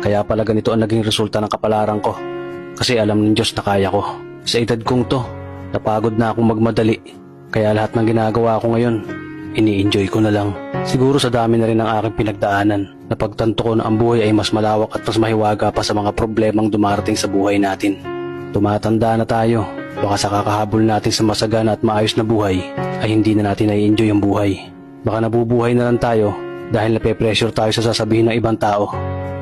Kaya pala ganito ang naging resulta ng kapalaran ko. Kasi alam ng Diyos na kaya ko. Sa edad kong to, napagod na akong magmadali. Kaya lahat ng ginagawa ko ngayon, ini-enjoy ko na lang. Siguro sa dami na rin ng aking pinagdaanan, napagtanto ko na ang buhay ay mas malawak at mas mahiwaga pa sa mga problemang dumarating sa buhay natin. Tumatanda na tayo, baka sa kakahabol natin sa masagana at maayos na buhay, ay hindi na natin nai-enjoy ang buhay. Baka nabubuhay na lang tayo dahil nape-pressure tayo sa sasabihin ng ibang tao.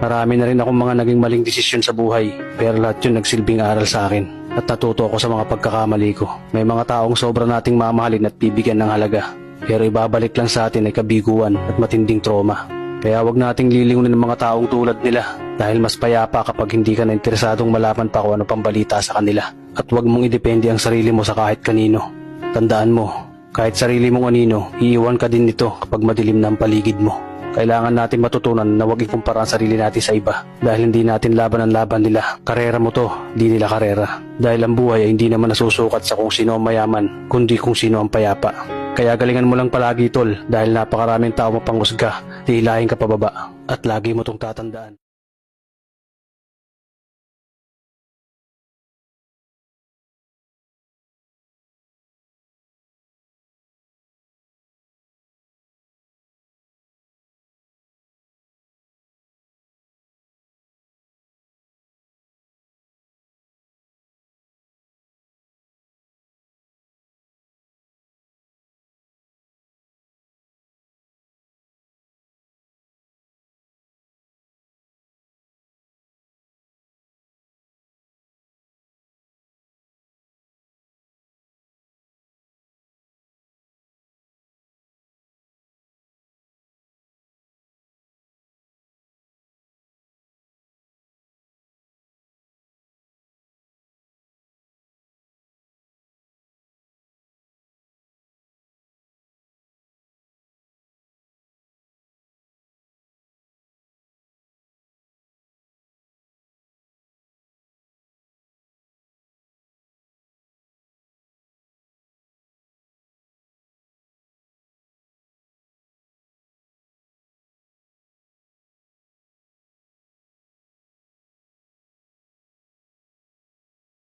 Marami na rin akong mga naging maling desisyon sa buhay, pero lahat yun nagsilbing aral sa akin. At natuto ako sa mga pagkakamali ko. May mga taong sobra nating mamahalin at bibigyan ng halaga, pero ibabalik lang sa atin ay kabiguan at matinding trauma. Kaya wag nating lilingunin ng mga taong tulad nila, dahil mas payapa kapag hindi ka na interesadong malaman pa kung ano pang balita sa kanila. At wag mong idepende ang sarili mo sa kahit kanino. Tandaan mo, kahit sarili mong anino, iiwan ka din nito kapag madilim na ang paligid mo. Kailangan natin matutunan na huwag ikumpara ang sarili natin sa iba, dahil hindi natin laban ang laban nila. Karera mo to, di nila karera. Dahil ang buhay ay hindi naman nasusukat sa kung sino ang mayaman, kundi kung sino ang payapa. Kaya galingan mo lang palagi tol, dahil napakaraming tao mapanghusga, hihilahin ka pababa. At lagi mo tong tatandaan.